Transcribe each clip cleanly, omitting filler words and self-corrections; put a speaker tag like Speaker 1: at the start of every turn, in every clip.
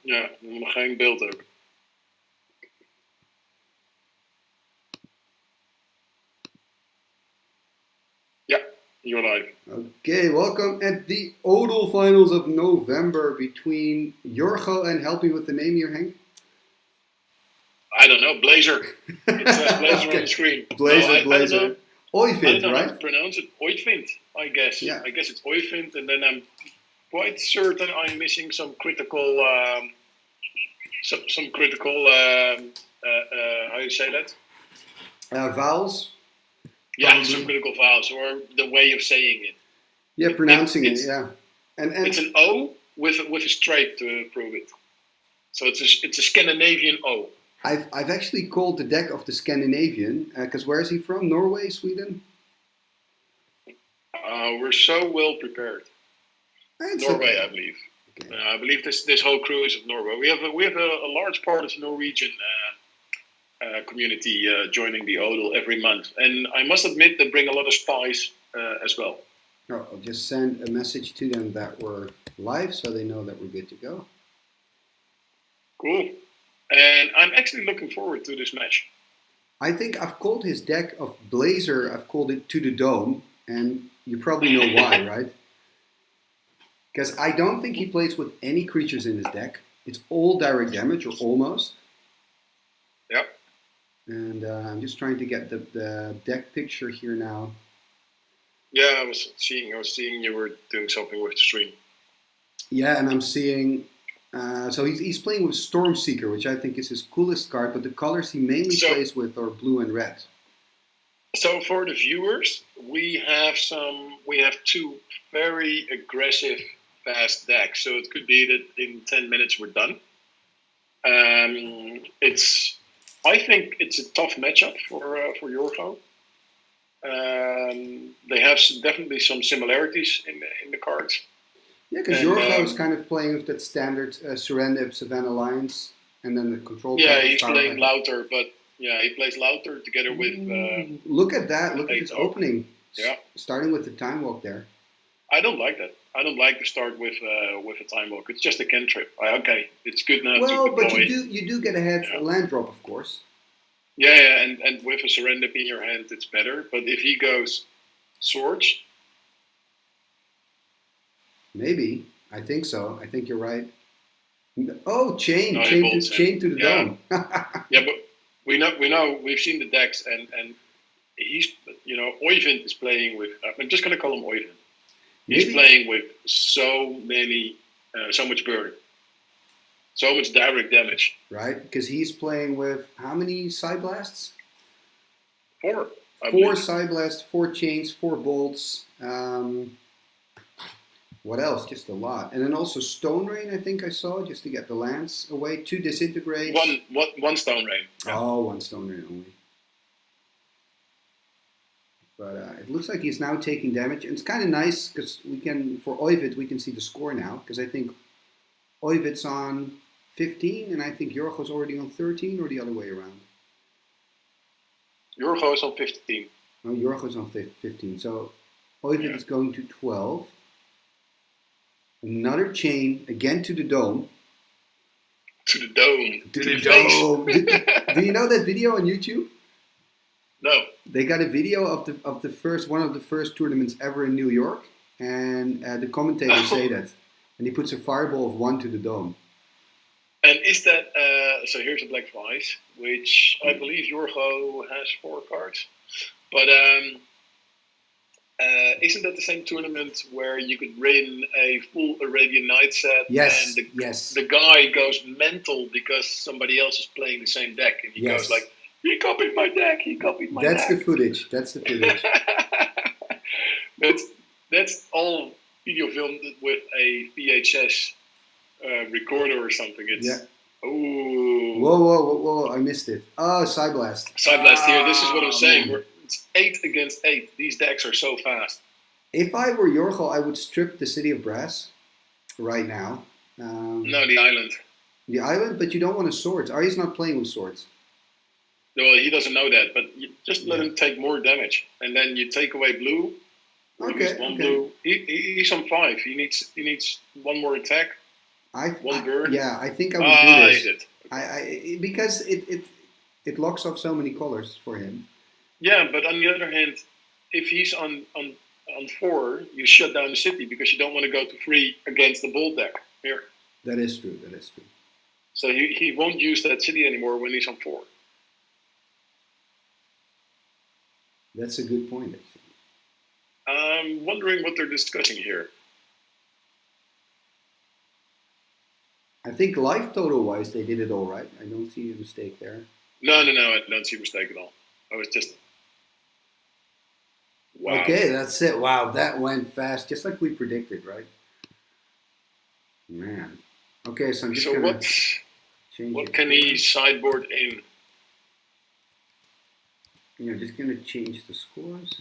Speaker 1: Ja, geen beeld ook. Ja, you're live.
Speaker 2: Okay, welcome at the Odal Finals of November between Jorgo and help me with the name here, Henk.
Speaker 1: I don't know, Blazer. It says Blazer
Speaker 2: Okay.
Speaker 1: on the screen.
Speaker 2: Blazer.
Speaker 1: I don't know. I
Speaker 2: Oyvind,
Speaker 1: don't know how
Speaker 2: right?
Speaker 1: to pronounce it. Oyvind, I guess.
Speaker 2: Yeah.
Speaker 1: I guess it's Oyvind, and then I'm quite certain I'm missing some critical, some critical. How do you say that?
Speaker 2: Vowels.
Speaker 1: Yeah,
Speaker 2: Probably.
Speaker 1: some critical vowels or the way of saying it.
Speaker 2: Yeah, pronouncing it. Yeah, and
Speaker 1: it's an O with a stripe to prove it. So it's a Scandinavian O.
Speaker 2: I've actually called the deck of the Scandinavian because where is he from? Norway, Sweden?
Speaker 1: We're so well prepared.
Speaker 2: It's
Speaker 1: Norway,
Speaker 2: okay.
Speaker 1: I believe.
Speaker 2: Okay.
Speaker 1: I believe this whole crew is of Norway. We have a large part of the Norwegian community joining the Odal every month, and I must admit they bring a lot of spies as well.
Speaker 2: Oh, I'll just send a message to them that we're live so they know that we're good to go.
Speaker 1: Cool. And I'm actually looking forward to this match.
Speaker 2: I think I've called his deck of Blazer, I've called it To the Dome, and you probably know why, right? Because I don't think he plays with any creatures in his deck. It's all direct damage, or almost.
Speaker 1: Yep.
Speaker 2: And I'm just trying to get the deck picture here now.
Speaker 1: Yeah, I was seeing you were doing something with the stream.
Speaker 2: Yeah, and I'm seeing... so he's playing with Stormseeker, which I think is his coolest card, but the colors he mainly plays with are blue and red.
Speaker 1: So for the viewers, we have two very aggressive fast decks. So it could be that in 10 minutes we're done. I think it's a tough matchup for Jorgo. They have definitely some similarities in the cards.
Speaker 2: Yeah, because Jorgo is kind of playing with that standard Serendip Savannah Lines, and then the control.
Speaker 1: Yeah, he's playing Louter, but yeah, he plays Louter together with.
Speaker 2: Look at that! Look at his opening.
Speaker 1: Yeah,
Speaker 2: starting with the Time Walk there.
Speaker 1: I don't like that. I don't like to start with a Time Walk. It's just a cantrip. Okay, it's good enough.
Speaker 2: Well, but you do get ahead a land drop, of course.
Speaker 1: Yeah, and with a Serendip in your hand, it's better. But if he goes Swords.
Speaker 2: Maybe. I think so. I think you're right. Oh, chain to the dome.
Speaker 1: Yeah, but we know we've seen the decks, and he's Oyvind is playing with. I'm just gonna call him Oyvind. He's playing with so much burn, so much direct damage.
Speaker 2: Right, because he's playing with how many side blasts?
Speaker 1: 4.
Speaker 2: 4 side blasts, 4 chains, 4 bolts. What else? Just a lot. And then also Stone Rain, I think I saw, just to get the lands away. 2 disintegrates.
Speaker 1: One Stone Rain.
Speaker 2: Yeah. Oh, 1 Stone Rain only. But it looks like he's now taking damage. And it's kind of nice, because for Oyvind, we can see the score now. Because I think Oyvind's on 15, and I think Jorgo's already on 13, or the other way around.
Speaker 1: Jorgo's on 15.
Speaker 2: Oh, Jorgo's on 15. So Oyvind is going to 12. Another chain, again to the dome.
Speaker 1: To the dome.
Speaker 2: To the dome. Do you know that video on YouTube?
Speaker 1: No.
Speaker 2: They got a video of one of the first tournaments ever in New York, and the commentators say that, and he puts a fireball of 1 to the dome.
Speaker 1: And is that so? Here's a Black Vice, which I believe Jorgo has 4 cards, but isn't that the same tournament where you could win a full Arabian Night set?
Speaker 2: Yes.
Speaker 1: And the guy goes mental because somebody else is playing the same deck, and he goes like, "He copied my deck. He copied my deck."
Speaker 2: That's the footage.
Speaker 1: That's all video filmed with a VHS recorder or something. Oh.
Speaker 2: Whoa! I missed it. Oh, Side Blast.
Speaker 1: Side Blast here. This is what I'm saying. It's 8 against 8. These decks are so fast.
Speaker 2: If I were Jorgo, I would strip the City of Brass right now.
Speaker 1: No, the island.
Speaker 2: The island, but you don't want a Swords. Arya's not playing with Swords.
Speaker 1: Well, he doesn't know that, but you just let him take more damage, and then you take away blue.
Speaker 2: Okay.
Speaker 1: Blue. He's on 5. He needs 1 more attack. One bird.
Speaker 2: Yeah, I think I would do
Speaker 1: Ah,
Speaker 2: this.
Speaker 1: is it?
Speaker 2: Because it locks off so many colors for him.
Speaker 1: Yeah, but on the other hand, if he's on 4, you shut down the city because you don't want to go to 3 against the bold deck here.
Speaker 2: That is true. That is true.
Speaker 1: So he won't use that city anymore when he's on 4.
Speaker 2: That's a good point, actually.
Speaker 1: I'm wondering what they're discussing here.
Speaker 2: I think life total wise, they did it all right. I don't see a mistake there.
Speaker 1: No, I don't see a mistake at all. I was just wow.
Speaker 2: Okay, that's it. Wow, that went fast, just like we predicted, right? Man. Okay, so I'm just
Speaker 1: So
Speaker 2: gonna change
Speaker 1: what
Speaker 2: it.
Speaker 1: can he sideboard in?
Speaker 2: Yeah, I'm just gonna change the scores.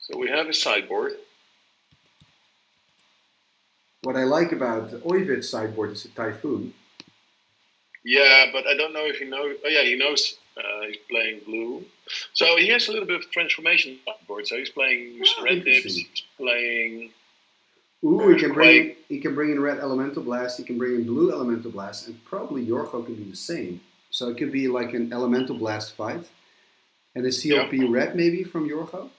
Speaker 1: So we have a sideboard.
Speaker 2: What I like about Oyvid's sideboard is a typhoon.
Speaker 1: Yeah, but I don't know if he knows. Oh yeah, he knows he's playing blue. So he has a little bit of transformation sideboard. So he's playing red dips. He's playing.
Speaker 2: Ooh, he can bring in red elemental blast. He can bring in blue elemental blast, and probably Yorgo can do the same. So it could be like an elemental blast fight, and a CLP red maybe from Yorgo.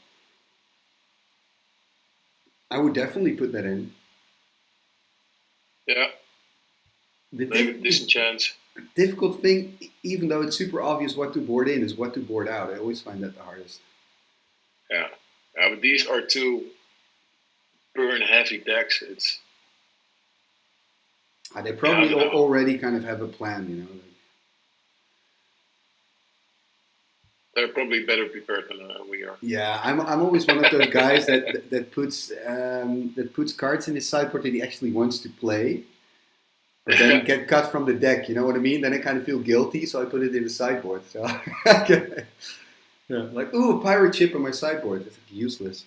Speaker 2: I would definitely put that in.
Speaker 1: Yeah. Disenchant.
Speaker 2: Difficult thing, even though it's super obvious what to board in, is what to board out. I always find that the hardest.
Speaker 1: Yeah. But these are 2 burn heavy decks. It's.
Speaker 2: They probably already kind of have a plan, you know.
Speaker 1: They're probably better prepared than we are.
Speaker 2: Yeah, I'm always one of those guys that puts cards in his sideboard that he actually wants to play, but then get cut from the deck. You know what I mean? Then I kind of feel guilty, so I put it in the sideboard. So, yeah, like a pirate ship on my sideboard. That's useless.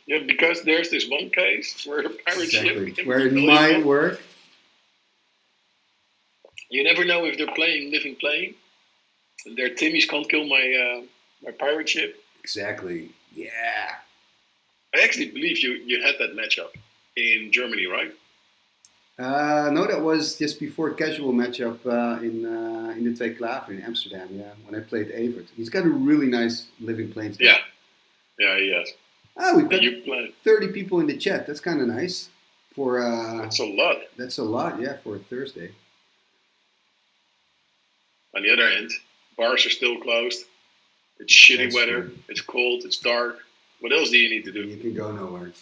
Speaker 1: Yeah, because there's this one case where a pirate ship
Speaker 2: where it might work.
Speaker 1: You never know if they're playing living playing. Their Timmys can't kill my pirate ship.
Speaker 2: Exactly. Yeah.
Speaker 1: I actually believe you had that matchup in Germany, right?
Speaker 2: No, that was just before casual matchup in the Twee Klaver in Amsterdam. Yeah, when I played Evert. He's got a really nice living planes.
Speaker 1: Yeah, he has.
Speaker 2: We've got 30 people in the chat. That's kind of nice.
Speaker 1: That's a lot.
Speaker 2: That's a lot, yeah, for a Thursday.
Speaker 1: On the other hand, bars are still closed. It's shitty weather. True. It's cold. It's dark. What else do you need to do?
Speaker 2: You can go nowhere.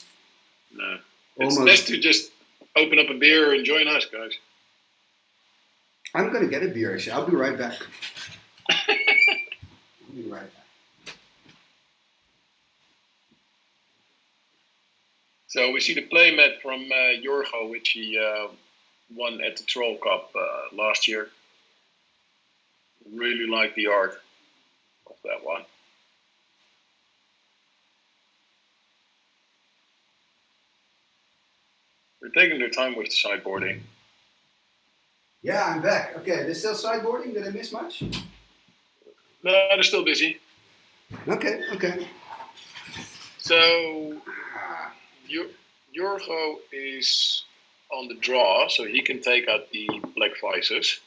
Speaker 1: No. It's best to just open up a beer and join us, guys.
Speaker 2: I'm going to get a beer, actually. I'll be right back. I'll be right back.
Speaker 1: So we see the playmat from Yorgo, which he won at the Troll Cup last year. Really like the art of that one. They're taking their time with the sideboarding.
Speaker 2: Yeah, I'm back. Okay, they're still sideboarding? Did I miss much?
Speaker 1: No, they're still busy.
Speaker 2: Okay.
Speaker 1: So, Yorgo is on the draw, so he can take out the black vices.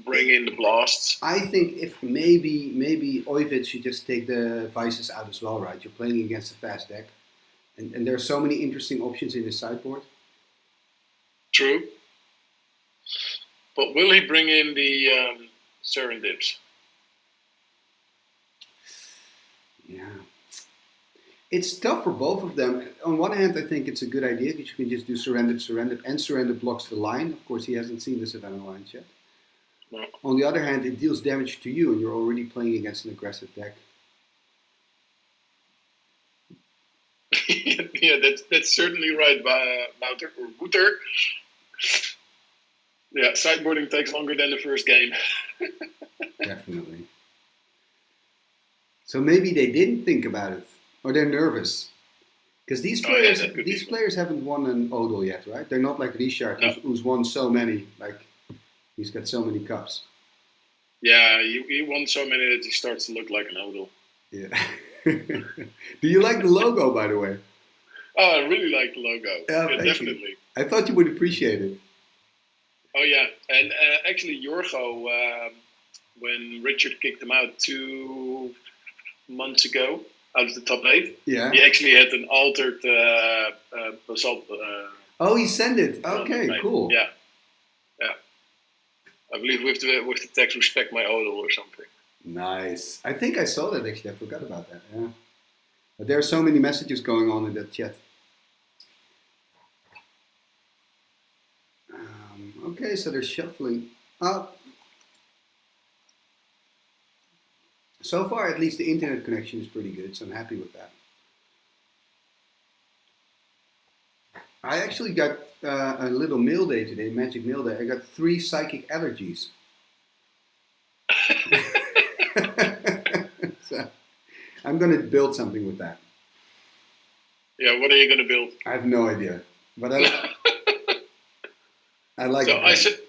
Speaker 1: Bring in the blasts.
Speaker 2: I think if maybe Oyvid should just take the vices out as well, right? You're playing against a fast deck. And there are so many interesting options in the sideboard.
Speaker 1: True. But will he bring in the Serendips?
Speaker 2: Yeah. It's tough for both of them. On one hand, I think it's a good idea because you can just do Serendip, and Serendip blocks the line. Of course, he hasn't seen the Savannah lines yet.
Speaker 1: No.
Speaker 2: On the other hand, it deals damage to you, and you're already playing against an aggressive deck.
Speaker 1: Yeah, that's certainly right, Wouter or Wouter. Yeah, sideboarding takes longer than the first game.
Speaker 2: Definitely. So maybe they didn't think about it, or they're nervous, because these players haven't won an Odol yet, right? They're not like Richard, who's won so many. Like he's got so many cups.
Speaker 1: Yeah, he won so many that he starts to look like an Odol.
Speaker 2: Yeah. Do you like the logo, by the way?
Speaker 1: Oh, I really like the logo.
Speaker 2: Yeah,
Speaker 1: Yeah,
Speaker 2: thank
Speaker 1: definitely.
Speaker 2: you. I thought you would appreciate it.
Speaker 1: Oh yeah, and actually Jorgo, when Richard kicked him out 2 months ago out of the top 8,
Speaker 2: Yeah.
Speaker 1: he actually had an altered basalt.
Speaker 2: Oh, he sent it. Okay, cool.
Speaker 1: Yeah, yeah. I believe with the text "respect my odor" or something.
Speaker 2: Nice. I think I saw that actually. I forgot about that. Yeah. But there are so many messages going on in that chat. Okay, so they're shuffling up. So far, at least the internet connection is pretty good, so I'm happy with that. I actually got a little mail day today, magic mail day. I got 3 psychic allergies. So I'm going to build something with that.
Speaker 1: Yeah, what are you going to build?
Speaker 2: I have no idea, but I like
Speaker 1: so
Speaker 2: it.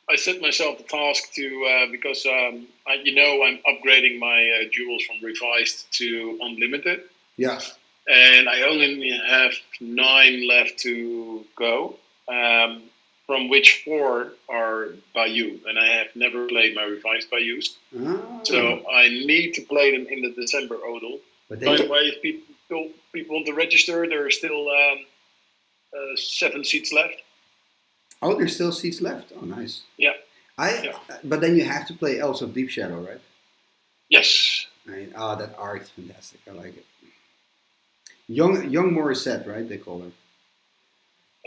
Speaker 1: I set myself the task to because I'm upgrading my jewels from revised to unlimited.
Speaker 2: Yeah.
Speaker 1: And I only have 9 left to go, from which 4 are Bayou, and I have never played my revised Bayous.
Speaker 2: Oh.
Speaker 1: So I need to play them in the December Odal. By the way, if people want to register, there are still 7 seats left.
Speaker 2: Oh, there's still seats left. Oh, nice.
Speaker 1: Yeah.
Speaker 2: But then you have to play Elves of Deep Shadow, right?
Speaker 1: Yes.
Speaker 2: That art is fantastic. I like it. Young Morissette, right? They call her.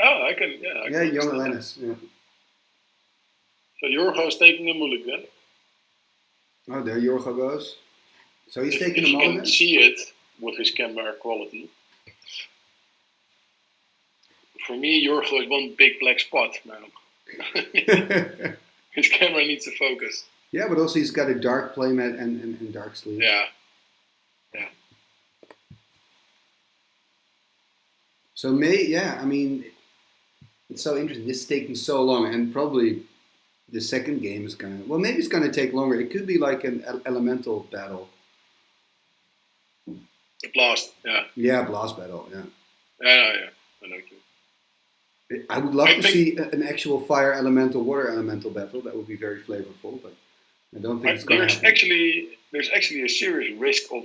Speaker 1: Oh, I can. Yeah,
Speaker 2: young Alanis. Yeah.
Speaker 1: So Jorgo's taking a mulligan.
Speaker 2: Oh, there Jorgo goes. So he's taking a mulligan.
Speaker 1: You can see it with his camera quality. For me, Jorgo is one big black spot now. His camera needs to focus.
Speaker 2: Yeah, but also he's got a dark playmat and dark sleeves.
Speaker 1: Yeah.
Speaker 2: So I mean, it's so interesting. This is taking so long, and probably the second game is maybe it's gonna take longer. It could be like an elemental battle.
Speaker 1: Blast, yeah.
Speaker 2: Yeah, blast battle, yeah.
Speaker 1: Yeah, I know too.
Speaker 2: I would love to see an actual fire elemental, water elemental battle. That would be very flavorful, but I don't think it's going to happen.
Speaker 1: There's actually a serious risk of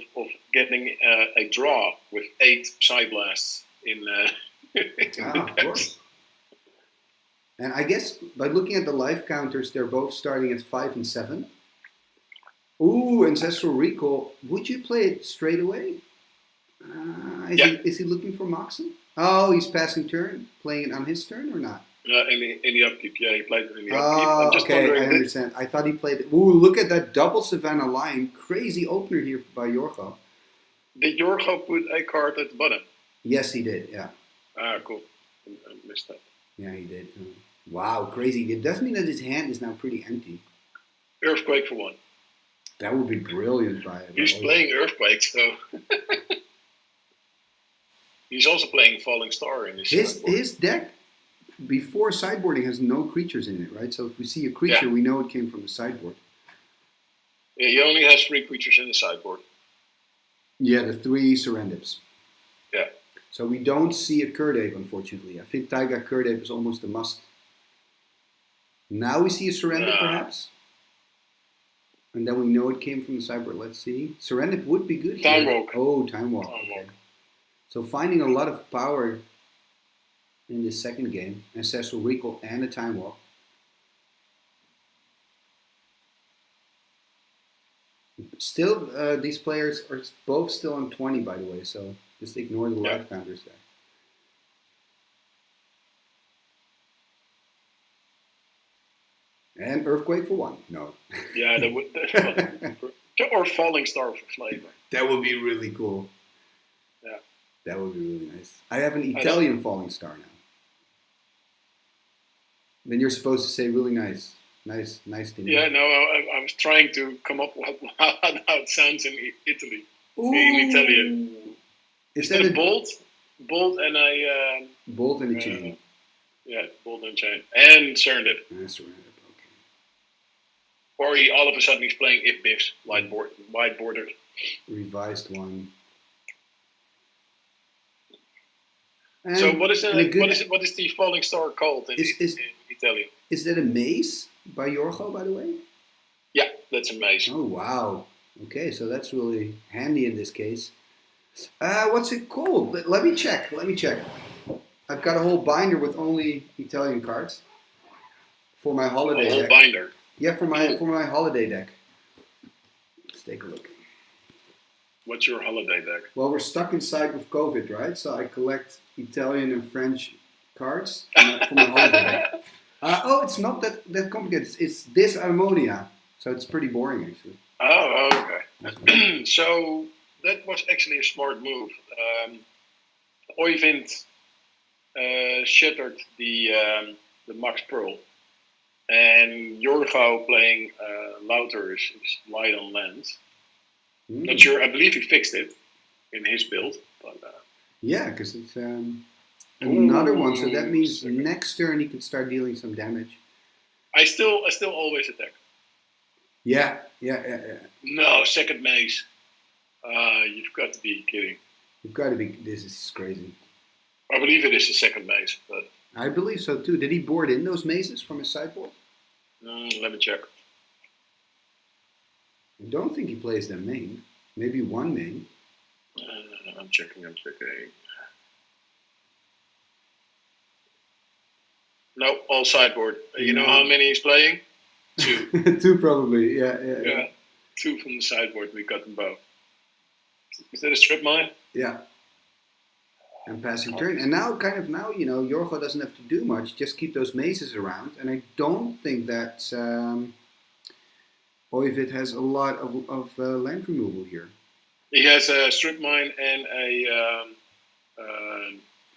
Speaker 1: getting a draw with 8 side blasts in.
Speaker 2: Of course. And I guess by looking at the life counters, they're both starting at 5 and 7. Ooh, Ancestral Recall. Would you play it straight away? Is he looking for Moxen? Oh, he's passing turn, playing it on his turn or not?
Speaker 1: In the upkeep, yeah, he played it in the upkeep.
Speaker 2: Okay, I understand. I thought he played it. Ooh, look at that double Savannah Lion. Crazy opener here by Jorgo.
Speaker 1: Did Jorgo put a card at the bottom?
Speaker 2: Yes, he did, yeah.
Speaker 1: Cool. I missed that.
Speaker 2: Yeah, he did. Wow, crazy. It does mean that his hand is now pretty empty.
Speaker 1: Earthquake for 1.
Speaker 2: That would be brilliant.
Speaker 1: He's playing Earthquake, so... He's also playing Falling Star in
Speaker 2: his deck before sideboarding has no creatures in it, right? So if we see a creature, we know it came from the sideboard.
Speaker 1: Yeah, he only has 3 creatures in the sideboard.
Speaker 2: Yeah, the 3 Serendips.
Speaker 1: Yeah.
Speaker 2: So we don't see a Kurdape, unfortunately. I think Taiga Kurdape is almost a must. Now we see a Serendip, perhaps. And then we know it came from the sideboard. Let's see. Serendip would be good here.
Speaker 1: Time Walk.
Speaker 2: Oh, Time Walk. Okay. So finding a lot of power in this second game, Ancestral Recall and a Time Walk. Still, these players are both still on 20, by the way, so just ignore the life counters there. And Earthquake for 1. No.
Speaker 1: Yeah, that would. Or Falling Star for flavor.
Speaker 2: That would be really cool.
Speaker 1: Yeah.
Speaker 2: That would be really nice. I have an Italian Falling Star now. Then you're supposed to say really nice. Nice Timmy.
Speaker 1: Yeah, no, I was trying to come up with how it sounds in Italy.
Speaker 2: Ooh.
Speaker 1: In Italian.
Speaker 2: Is that
Speaker 1: a bolt? Bolt and a...
Speaker 2: bolt and a chain.
Speaker 1: Yeah, bolt and chain. And Serendip.
Speaker 2: Serendip, okay.
Speaker 1: Or all of a sudden he's playing Ibis, wide bordered.
Speaker 2: Revised one.
Speaker 1: So
Speaker 2: And,
Speaker 1: what is
Speaker 2: and a good
Speaker 1: what is the falling star called
Speaker 2: is is
Speaker 1: in Italian?
Speaker 2: is that a maze by Yorgo, by the way?
Speaker 1: Yeah, that's amazing.
Speaker 2: Oh wow. Okay, so that's really handy in this case. What's it called? Let me check. Let me check. I've got a whole binder with only Italian cards for my
Speaker 1: A
Speaker 2: holiday
Speaker 1: whole
Speaker 2: deck.
Speaker 1: binder.
Speaker 2: Yeah, for
Speaker 1: Cool.
Speaker 2: my holiday deck. Let's take a look.
Speaker 1: What's your holiday deck?
Speaker 2: Well, we're stuck inside with COVID, right? So I collect Italian and French cards for my holiday deck. Oh, it's not that complicated. It's this Harmonia, so it's pretty boring actually.
Speaker 1: Oh,
Speaker 2: That's
Speaker 1: okay. So that was actually a smart move. Oyvind shattered the Max Pearl, and Jorgo playing Louter is light on land. Not sure. I believe he fixed it in his build, but
Speaker 2: Yeah, because it's another one. So that means
Speaker 1: second.
Speaker 2: next turn he can start dealing some damage.
Speaker 1: I still always attack.
Speaker 2: Yeah.
Speaker 1: No, second maze. You've got to be kidding.
Speaker 2: You've got to be. This is crazy.
Speaker 1: I believe it is the second maze, but
Speaker 2: I believe so too. Did he board in those mazes from his sideboard?
Speaker 1: let me check.
Speaker 2: I don't think he plays them main. Maybe one main.
Speaker 1: I'm checking. No, all sideboard. You know how many he's playing? 2.
Speaker 2: 2 probably. Yeah.
Speaker 1: 2 from the sideboard. We got them both. Is that a strip mine?
Speaker 2: Yeah. And passing turn. And now, Jorgo doesn't have to do much. Just keep those mazes around. And I don't think that Oyvind has a lot of land removal here.
Speaker 1: He has a strip mine and a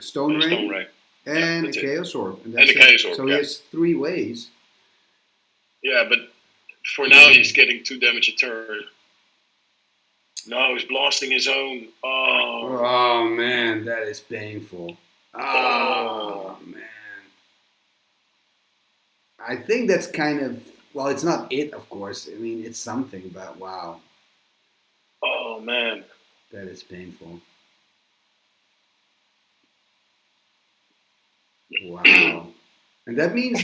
Speaker 2: Stone Rain. And a Chaos Orb. And a
Speaker 1: Chaos Orb.
Speaker 2: So he has 3 ways.
Speaker 1: Yeah, but for now he's getting 2 damage a turn. No, he's blasting his own.
Speaker 2: Oh man, that is painful. Oh man. I think that's kind of, well, it's not it, of course. I mean, it's something, but wow.
Speaker 1: Oh man.
Speaker 2: That is painful. Wow. And that means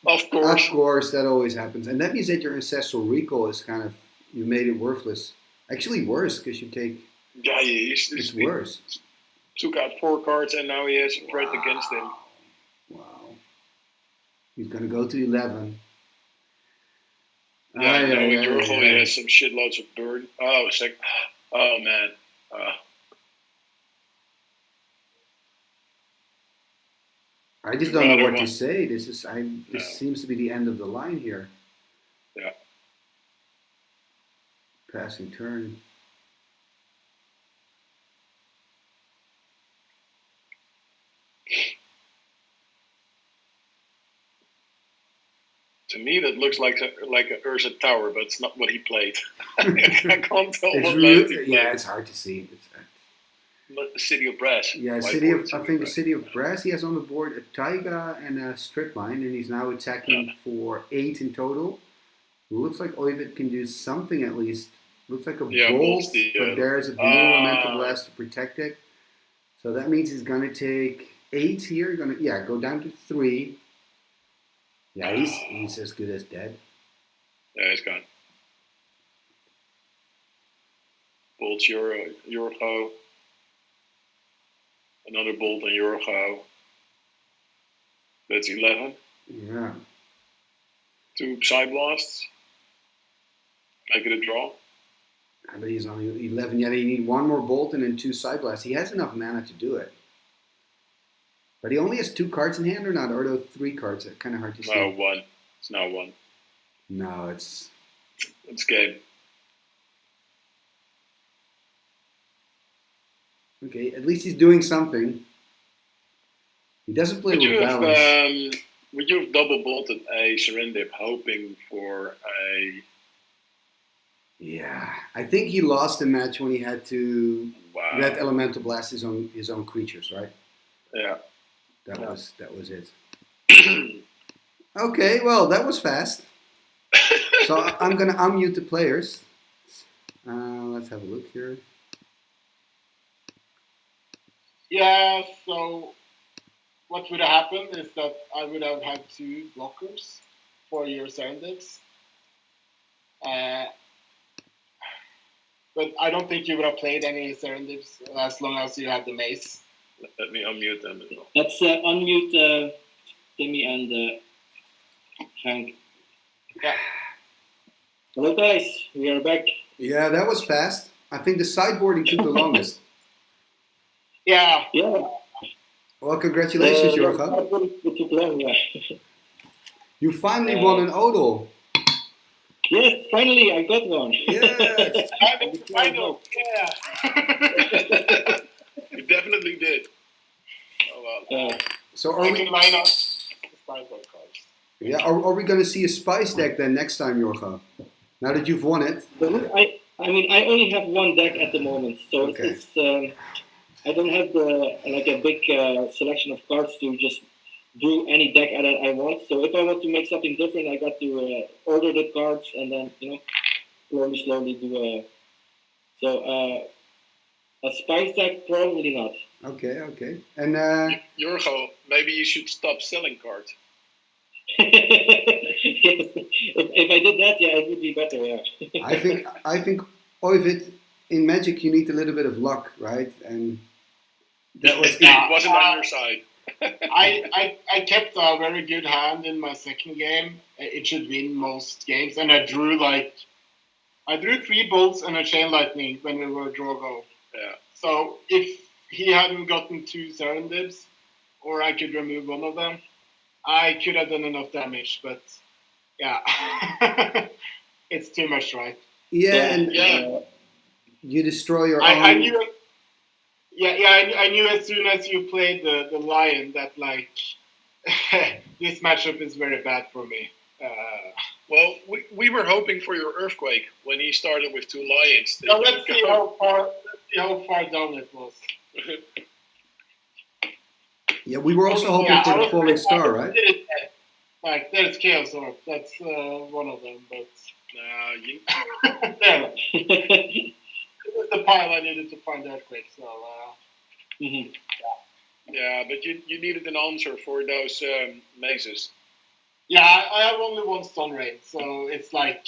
Speaker 1: Of course,
Speaker 2: that always happens. And that means that your ancestral recall is kind of, you made it worthless. Actually worse, because you take...
Speaker 1: Yeah,
Speaker 2: it's worse.
Speaker 1: Took out 4 cards and now he has a threat against him.
Speaker 2: Wow. He's going to go to 11.
Speaker 1: Yeah, Jorgo has some shitloads of burn. Oh, oh man.
Speaker 2: I just don't know what to say. This seems to be the end of the line here.
Speaker 1: Yeah.
Speaker 2: Passing turn.
Speaker 1: To me, that looks like a Urza Tower, but it's not what he played. I can't tell what land he played.
Speaker 2: Yeah, it's hard to see.
Speaker 1: But the City of Brass.
Speaker 2: Yeah, the City of Brass. He has on the board a Taiga and a Strip Mine, and he's now attacking for 8 in total. Looks like Oyvind can do something at least. Looks like a bolt, but there's a blue elemental blast to protect it. So that means he's gonna take 8 here. Go down to 3. Yeah, he's as good as dead.
Speaker 1: Yeah, he's gone. Bolts Jorgo. Another bolt on Jorgo. That's 11.
Speaker 2: Yeah.
Speaker 1: 2 side blasts. Make it a draw.
Speaker 2: But he's only 11 yet. He need 1 more bolt and then 2 side blasts. He has enough mana to do it. But he only has 2 cards in hand or not? Or are those 3 cards? It's kind of hard to see.
Speaker 1: No, 1. It's now 1.
Speaker 2: No, it's
Speaker 1: game.
Speaker 2: Okay, at least he's doing something. He doesn't play with balance.
Speaker 1: Would you have double bolted a Serendip hoping for a...
Speaker 2: Yeah, I think he lost the match when he had to Red Elemental Blast his own creatures, right?
Speaker 1: Yeah.
Speaker 2: That was it. Okay, well, that was fast. So I'm going to unmute the players. Let's have a look here.
Speaker 3: Yeah, so what would have happened is that I would have had 2 blockers for your Serendips. Uh, but I don't think you would have played any Serendips as long as you had the mace.
Speaker 1: Let me unmute them as well.
Speaker 4: Let's unmute Timmy and Hank.
Speaker 3: Yeah.
Speaker 4: Hello guys, we are back.
Speaker 2: Yeah, that was fast. I think the sideboarding took the longest.
Speaker 3: Yeah.
Speaker 4: Yeah.
Speaker 2: Well, congratulations, Jorge.
Speaker 4: It took long, yeah.
Speaker 2: You finally won an Odol.
Speaker 4: Yes, finally I got one.
Speaker 2: Yes.
Speaker 3: I know. Yeah.
Speaker 1: You definitely did. Oh wow.
Speaker 2: So
Speaker 3: I
Speaker 2: are
Speaker 3: can
Speaker 2: we?
Speaker 3: line up the sideboard cards.
Speaker 2: Yeah. Are we going to see a spice deck then next time, Jorge? Now that you've won it.
Speaker 4: I mean, I only have one deck at the moment, so
Speaker 2: Okay.
Speaker 4: I don't have a big selection of cards to just do any deck that I want. So if I want to make something different, I got to order the cards and then slowly do a spice deck probably not.
Speaker 2: Okay. And
Speaker 1: Jorgo, maybe you should stop selling cards.
Speaker 4: If I did that, yeah, it would be better. Yeah.
Speaker 2: I think Ovid, in Magic you need a little bit of luck, right? And that was
Speaker 1: It wasn't on your side.
Speaker 3: I kept a very good hand in my second game. It should win most games, and I drew 3 bolts and a chain lightning when we were draw go.
Speaker 1: Yeah.
Speaker 3: So if he hadn't gotten 2 Serendips, or I could remove one of them, I could have done enough damage. But yeah, it's too much, right?
Speaker 2: yeah. You destroy your own.
Speaker 3: I knew. I knew as soon as you played the lion that this matchup is very bad for me.
Speaker 1: Well, we were hoping for your earthquake when he started with 2 lions.
Speaker 3: So let's see how far down it was.
Speaker 2: Yeah, we were also hoping for the falling star, right?
Speaker 3: There's Chaos Orb. That's one of them, but there. It was the pile I needed to find earthquake. So.
Speaker 1: Yeah, but you needed an answer for those mazes.
Speaker 3: Yeah, I have only 1 stun raid, so it's I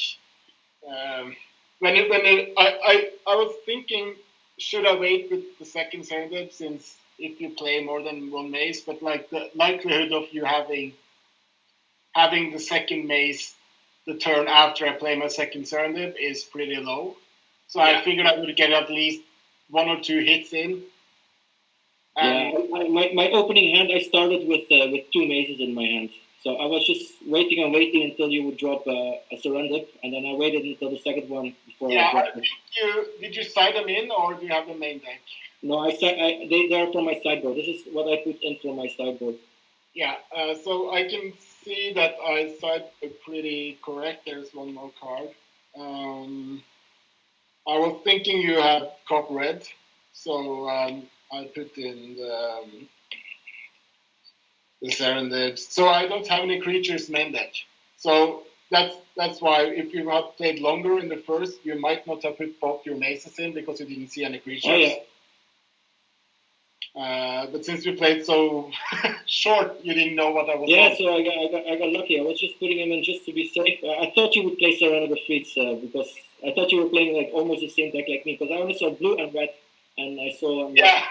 Speaker 3: was thinking, should I wait with the second Serendip, since if you play more than 1 maze, but the likelihood of you having the second maze the turn after I play my second Serendip is pretty low. So I figured I would get at least 1 or 2 hits in.
Speaker 4: Yeah, my opening hand, I started with 2 mazes in my hand. So I was just waiting until you would drop a Serendip, and then I waited until the second one before I dropped it.
Speaker 3: Did you side them in, or do you have the main deck?
Speaker 4: No, they are from my sideboard. This is what I put in from my sideboard.
Speaker 3: Yeah, so I can see that I sideboard pretty correct. There's 1 more card. I was thinking you had cop red, so I put in the Serendips. So I don't have any creatures main deck. So that's why if you had played longer in the first, you might not have put both your mazes in because you didn't see any creatures.
Speaker 4: Oh, yeah.
Speaker 3: But since you played so short, you didn't know what I was.
Speaker 4: Yeah, so I got lucky. I was just putting him in just to be safe. I thought you would play Serenity Streets because I thought you were playing almost the same deck like me. Because I only saw blue and red, and I saw.
Speaker 3: Yeah.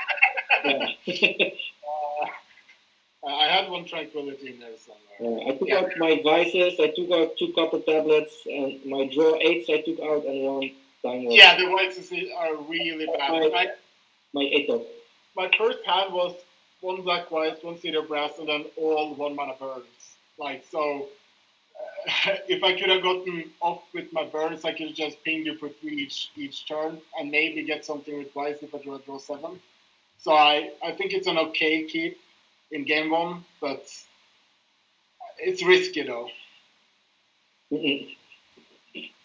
Speaker 3: I had 1 tranquility in there somewhere.
Speaker 4: I took out my vices. I took out 2 copper tablets, and my draw 8s I took out, and 1 time warp.
Speaker 3: Yeah, the vices are really bad.
Speaker 4: My 8 up.
Speaker 3: My first hand was 1 black white, 1 cedar brass, and then all 1 mana burns. So, if I could have gotten off with my burns, I could have just pinged you for 3 each turn, and maybe get something with twice if I draw 7. So I think it's an okay keep in game 1, but it's risky though.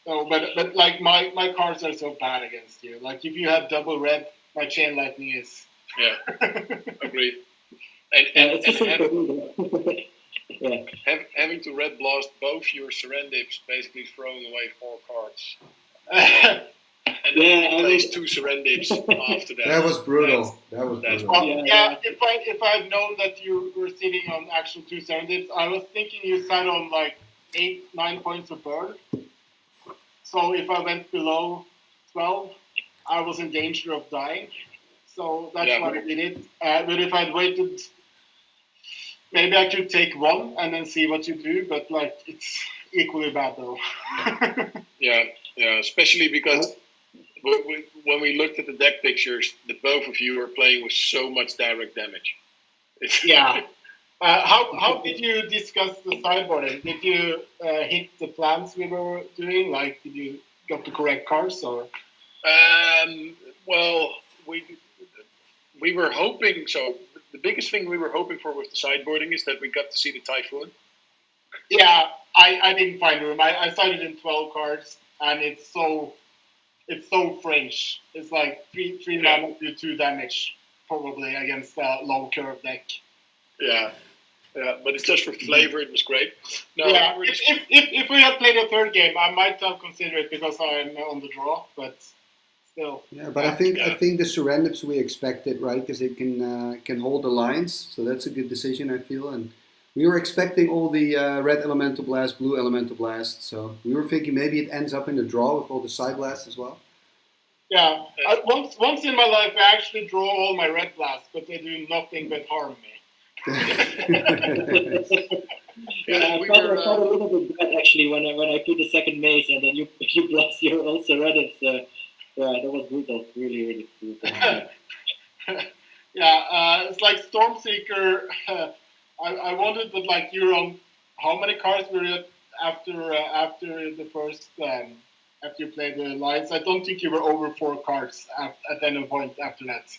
Speaker 3: So, but my cards are so bad against you. If you have double red, my chain lightning is.
Speaker 1: Yeah, agreed. And having to red blast both your Serendips, basically throwing away 4 cards. And and then he plays 2 Serendips after that.
Speaker 2: That was brutal. That was
Speaker 1: That's
Speaker 2: brutal.
Speaker 4: Yeah.
Speaker 3: If I had known that you were sitting on actual 2 Serendips, I was thinking you sat on like 8-9 points of burn. So if I went below 12, I was in danger of dying. So that's why I did it. But if I'd waited, maybe I could take 1 and then see what you do. But like it's equally bad though.
Speaker 1: Yeah, especially because when we looked at the deck pictures, the both of you are playing with so much direct damage.
Speaker 3: Yeah. How did you discuss the sideboarding? Did you hit the plans we were doing? Like, did you got the correct cards or?
Speaker 1: Well, we were hoping. So the biggest thing we were hoping for with the sideboarding is that we got to see the Typhoon.
Speaker 3: Yeah, I didn't find room. I started in 12 cards, and it's so French. It's like 3 mana do 2 damage probably against a low curve deck.
Speaker 1: Yeah, but it's just for flavor. It was great. No,
Speaker 3: yeah, if we had played a third game, I might have considered it because I'm on the draw, but still.
Speaker 2: Yeah, but I think the Serendips we expected, right? Because it can hold the lines, so that's a good decision, I feel. And we were expecting all the red elemental blast, blue elemental blast, so we were thinking maybe it ends up in the draw with all the side blasts as well.
Speaker 3: Yeah, once in my life I actually draw all my red blasts, but they do nothing but harm me.
Speaker 4: I felt a little bit bad actually when I put the second maze and then you blast your own Serendips. Yeah, that was brutal, really brutal.
Speaker 3: It's like Stormseeker. I wondered, but like you're on how many cards were you after the first after you played the Alliance? I don't think you were over 4 cards at any point after that.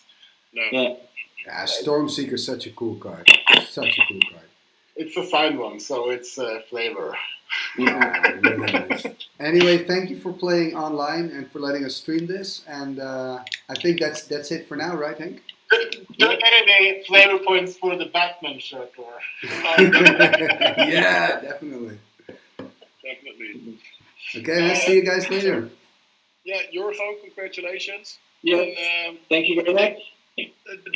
Speaker 1: No.
Speaker 2: Yeah, Stormseeker is such a cool card. Such a cool card.
Speaker 3: It's a signed one, so it's flavor.
Speaker 2: Yeah, really nice. Anyway, thank you for playing online and for letting us stream this. And I think that's it for now, right, Henk?
Speaker 3: Do you get any flavor points for the Batman shirt? Or?
Speaker 2: Yeah, definitely. Okay, let's see you guys later.
Speaker 1: Yeah, Eurofone, congratulations.
Speaker 4: Yeah,
Speaker 1: And,
Speaker 4: thank you very much.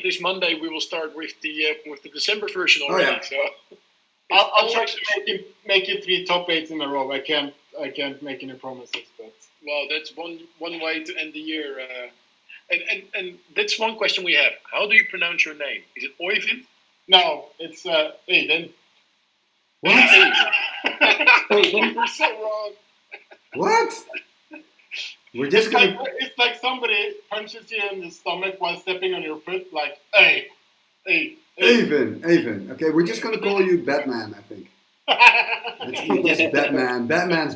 Speaker 1: This Monday we will start with the December version already.
Speaker 2: Oh, yeah.
Speaker 1: So
Speaker 3: I'll try to make you 3 top 8s in a row. I can't make any promises, but
Speaker 1: well, that's one way to end the year. And that's one question we have. How do you pronounce your name? Is it Oyvind?
Speaker 3: no, it's Aiden.
Speaker 2: What?
Speaker 1: You're so wrong.
Speaker 2: What? We're just gonna.
Speaker 3: It's like somebody punches you in the stomach while stepping on your foot. Like, hey.
Speaker 2: Avon. Okay, we're just gonna call you Batman, I think. It's just Batman. Batman's